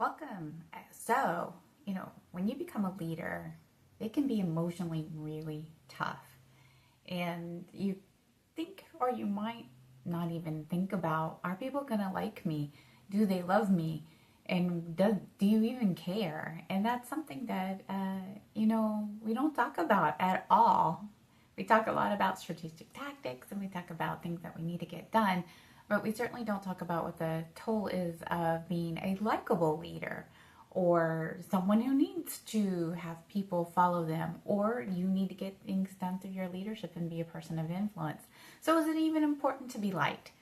Welcome. So, when you become a leader, it can be emotionally really tough. And you think, or you might not even think about, are people going to like me? Do they love me? And do you even care? And that's something that, we don't talk about at all. We talk a lot about strategic tactics and we talk about things that we need to get done, but we certainly don't talk about what the toll is of being a likable leader or someone who needs to have people follow them, or you need to get things done through your leadership and be a person of influence. So, is it even important to be liked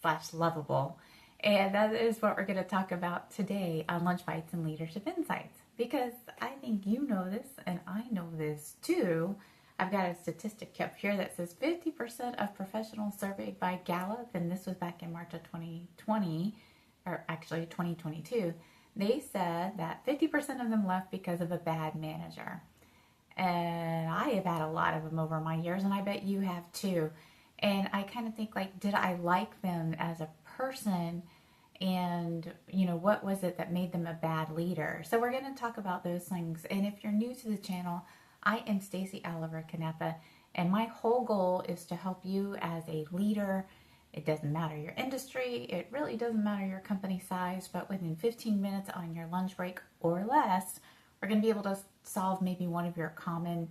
slash lovable? And that is what we're going to talk about today on Lunch Bites and Leadership Insights. Because I think you know this, and I know this too. I've got a statistic up here that says 50% of professionals surveyed by Gallup, and this was back in March of 2020, or actually 2022, they said that 50% of them left because of a bad manager. And I have had a lot of them over my years, and I bet you have too. And I kind of think, like, did I like them as a person? And, what was it that made them a bad leader? So we're going to talk about those things. And if you're new to the channel, I am Stacy Oliver Canepa, and my whole goal is to help you as a leader. It doesn't matter your industry, it really doesn't matter your company size, but within 15 minutes on your lunch break or less, we're going to be able to solve maybe one of your common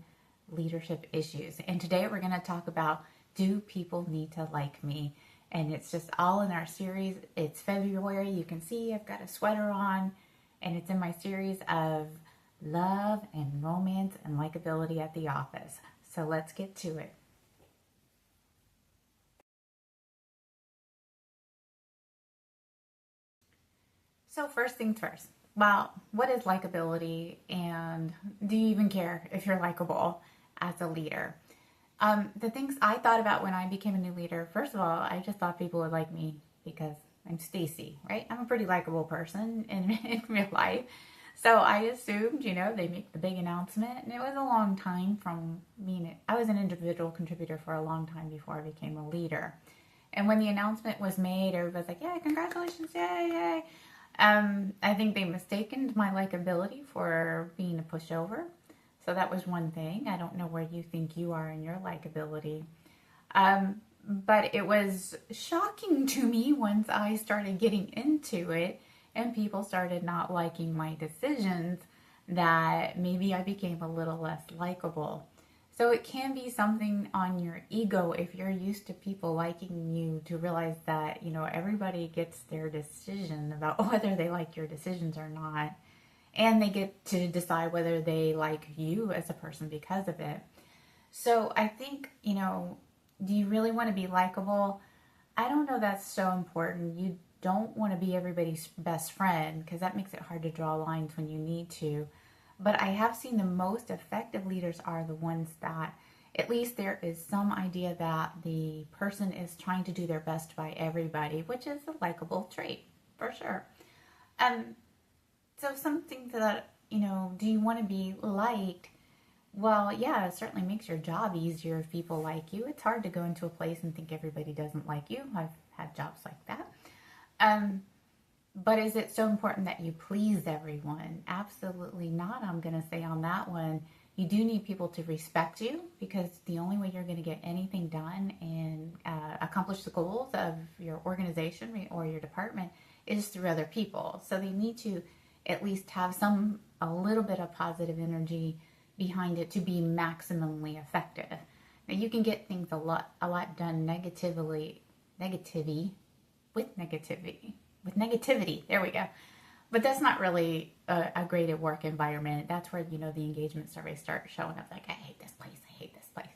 leadership issues. And today we're going to talk about, do people need to like me? And it's just all in our series. It's February. You can see I've got a sweater on, and it's in my series of love and romance and likability at the office. So let's get to it. So first things first. Well, what is likability, and do you even care if you're likable as a leader? The things I thought about when I became a new leader, first of all, I just thought people would like me because I'm Stacy, right? I'm a pretty likable person in real life. So I assumed, they make the big announcement, and it was a long time from being, I was an individual contributor for a long time before I became a leader. And when the announcement was made, everybody's like, "Yeah, congratulations, yay, yay." I think they mistaken my likability for being a pushover. So that was one thing. I don't know where you think you are in your likability. But it was shocking to me once I started getting into it and people started not liking my decisions that maybe I became a little less likable. So it can be something on your ego if you're used to people liking you to realize that, everybody gets their decision about whether they like your decisions or not. And they get to decide whether they like you as a person because of it. So I think, do you really want to be likable? I don't know that's so important. You don't want to be everybody's best friend because that makes it hard to draw lines when you need to. But I have seen the most effective leaders are the ones that at least there is some idea that the person is trying to do their best by everybody, which is a likable trait for sure. Um, so some things that, do you want to be liked? Well, yeah, it certainly makes your job easier if people like you. It's hard to go into a place and think everybody doesn't like you. I've had jobs like that. Um, but is it so important that you please everyone? Absolutely not. I'm going to say on that one, you do need people to respect you because the only way you're going to get anything done and accomplish the goals of your organization or your department is through other people. So they need to at least have a little bit of positive energy behind it to be maximally effective. Now you can get things a lot done with negativity. There we go. But that's not really a great at work environment. That's where, the engagement surveys start showing up like, I hate this place, I hate this place.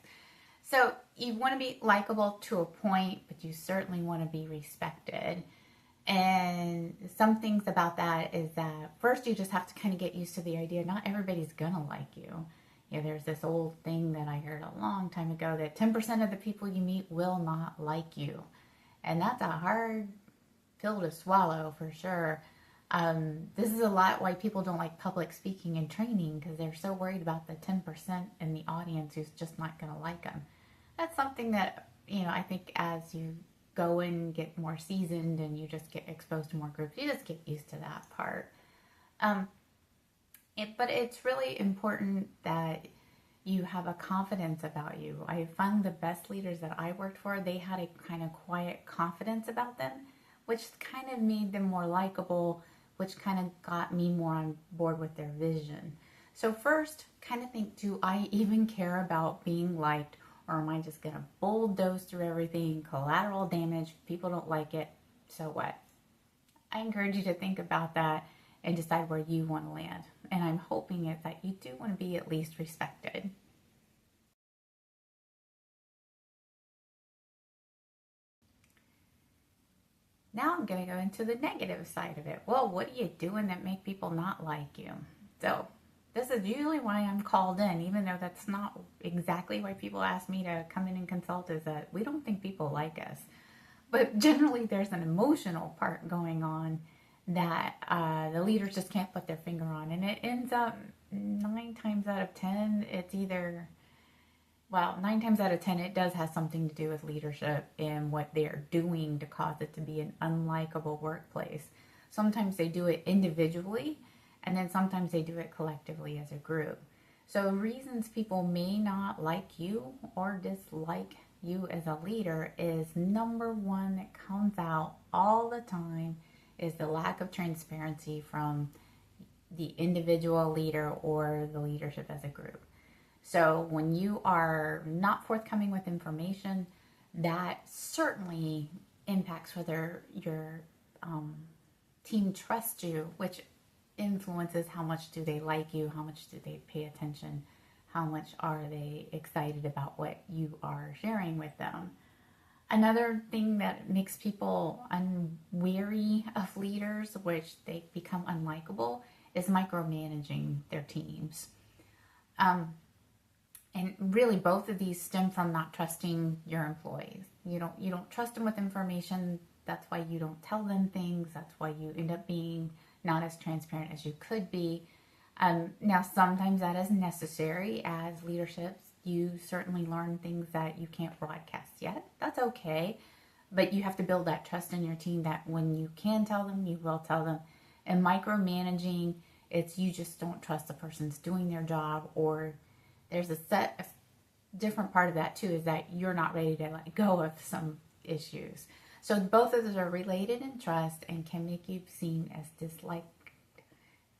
So you want to be likable to a point, but you certainly want to be respected. And some things about that is that first you just have to kind of get used to the idea not everybody's gonna like you. There's this old thing that I heard a long time ago that 10% of the people you meet will not like you. And that's a hard pill to swallow for sure. This is a lot why people don't like public speaking and training because they're so worried about the 10% in the audience who's just not going to like them. That's something that, I think as you go and get more seasoned and you just get exposed to more groups, you just get used to that part. Um, but it's really important that you have a confidence about you. I found the best leaders that I worked for, they had a kind of quiet confidence about them, which kind of made them more likable, which kind of got me more on board with their vision. So first, kind of think, do I even care about being liked, or am I just going to bulldoze through everything, collateral damage, people don't like it, so what? I encourage you to think about that and decide where you want to land. And I'm hoping it that you do want to be at least respected. Now I'm going to go into the negative side of it. Well, what are you doing that make people not like you? So this is usually why I'm called in, even though that's not exactly why people ask me to come in and consult, is that we don't think people like us. But generally there's an emotional part going on that the leaders just can't put their finger on. And it ends up 9 times out of 10, it's either, well, 9 times out of 10, it does have something to do with leadership and what they're doing to cause it to be an unlikable workplace. Sometimes they do it individually, and then sometimes they do it collectively as a group. So reasons people may not like you or dislike you as a leader is number one that comes out all the time is the lack of transparency from the individual leader or the leadership as a group. So when you are not forthcoming with information, that certainly impacts whether your team trusts you, which influences how much do they like you, how much do they pay attention, how much are they excited about what you are sharing with them. Another thing that makes people unweary of leaders, which they become unlikable, is micromanaging their teams. And really both of these stem from not trusting your employees. You don't trust them with information. That's why you don't tell them things. That's why you end up being not as transparent as you could be. Now, sometimes that is necessary as leadership. You certainly learn things that you can't broadcast yet. That's okay. But you have to build that trust in your team that when you can tell them, you will tell them. And micromanaging, it's you just don't trust the person's doing their job, or there's a different part of that too, is that you're not ready to let go of some issues. So both of those are related in trust and can make you seem as disliked.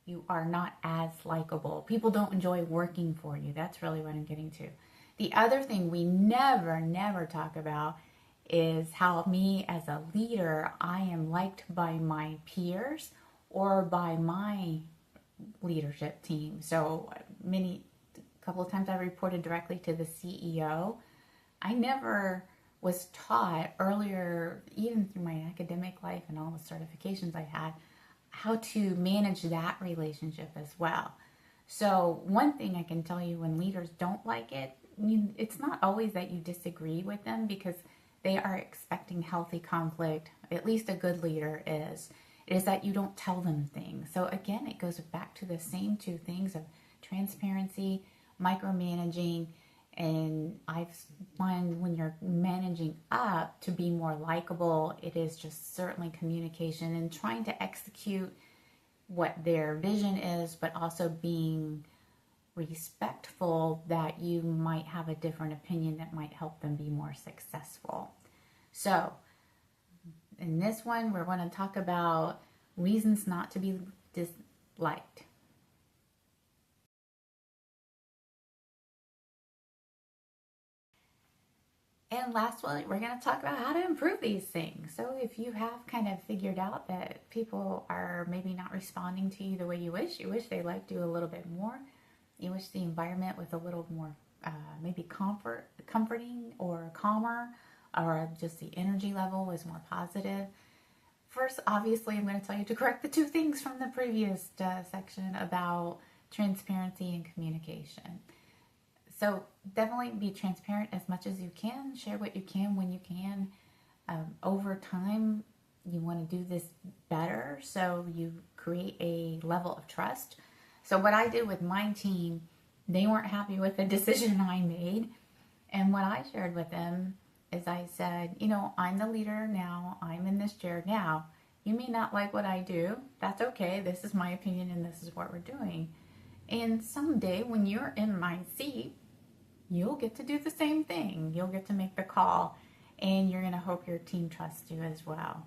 You are not as likable. People don't enjoy working for you. That's really what I'm getting to. The other thing we never talk about is how me as a leader, I am liked by my peers or by my leadership team. So a couple of times I reported directly to the CEO. I never was taught earlier, even through my academic life and all the certifications I had, how to manage that relationship as well. So one thing I can tell you, when leaders don't like it, it's not always that you disagree with them, because they are expecting healthy conflict. At least a good leader is. It is that you don't tell them things. So again, it goes back to the same two things of transparency, micromanaging, and I find when you're managing up to be more likable, it is just certainly communication and trying to execute what their vision is, but also being respectful that you might have a different opinion that might help them be more successful. So in this one, we're going to talk about reasons not to be disliked. And lastly, we're going to talk about how to improve these things. So if you have kind of figured out that people are maybe not responding to you the way you wish they liked you a little bit more, you wish the environment was a little more maybe comforting or calmer, or just the energy level was more positive. First, obviously, I'm going to tell you to correct the two things from the previous section about transparency and communication. So definitely be transparent as much as you can. Share what you can when you can. Over time, you want to do this better, so you create a level of trust. So what I did with my team, they weren't happy with the decision I made. And what I shared with them is I said, I'm the leader now. I'm in this chair now. You may not like what I do. That's okay. This is my opinion and this is what we're doing. And someday when you're in my seat, you'll get to do the same thing. You'll get to make the call, and you're going to hope your team trusts you as well.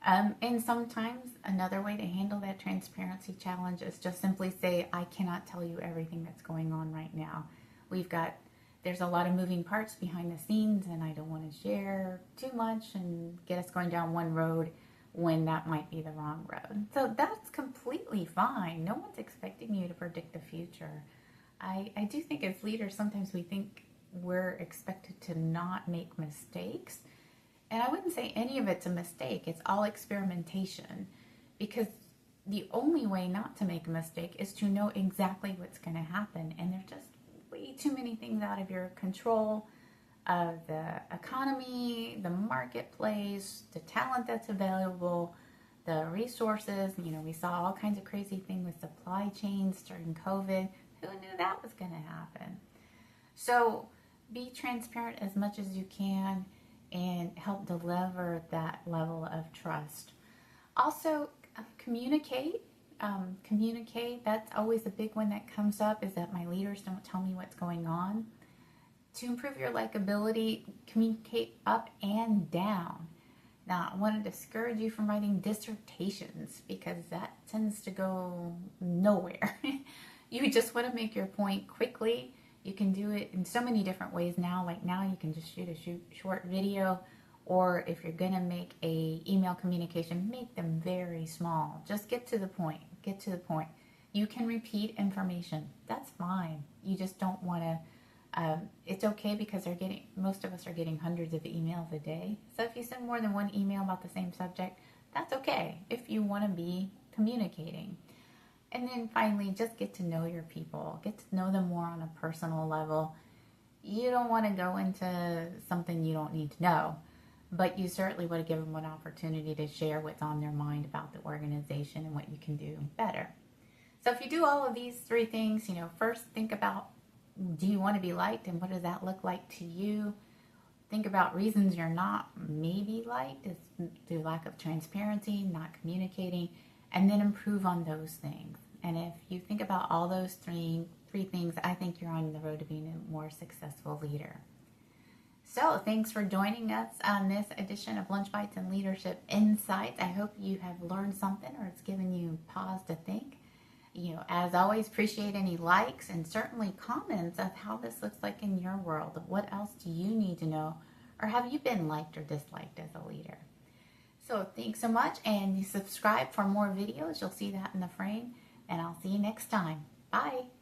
And sometimes another way to handle that transparency challenge is just simply say, I cannot tell you everything that's going on right now. There's a lot of moving parts behind the scenes, and I don't want to share too much and get us going down one road when that might be the wrong road. So that's completely fine. No one's expecting you to predict the future. I do think as leaders, sometimes we think we're expected to not make mistakes. And I wouldn't say any of it's a mistake. It's all experimentation. Because the only way not to make a mistake is to know exactly what's going to happen. And there's just way too many things out of your control. The economy, the marketplace, the talent that's available, the resources. We saw all kinds of crazy things with supply chains during COVID. Who knew that was going to happen? So be transparent as much as you can and help deliver that level of trust. Also, communicate. Communicate. That's always a big one that comes up, is that my leaders don't tell me what's going on. To improve your likability, communicate up and down. Now, I want to discourage you from writing dissertations because that tends to go nowhere. You just want to make your point quickly. You can do it in so many different ways now. Like now you can just shoot a short video, or if you're going to make a email communication, make them very small. Just get to the point. Get to the point. You can repeat information. That's fine. You just don't want to. It's okay because most of us are getting hundreds of emails a day. So if you send more than one email about the same subject, that's okay if you want to be communicating. And then finally, just get to know your people. Get to know them more on a personal level. You don't want to go into something you don't need to know, but you certainly want to give them an opportunity to share what's on their mind about the organization and what you can do better. So if you do all of these three things, first think about, do you want to be liked, and what does that look like to you? Think about reasons you're not maybe liked. It's through lack of transparency, not communicating, and then improve on those things. And if you think about all those three things, I think you're on the road to being a more successful leader. So thanks for joining us on this edition of Lunch Bites and Leadership Insights. I hope you have learned something, or it's given you pause to think. As always, appreciate any likes and certainly comments of how this looks like in your world. What else do you need to know? Or have you been liked or disliked as a leader? So thanks so much, and you subscribe for more videos. You'll see that in the frame, and I'll see you next time. Bye.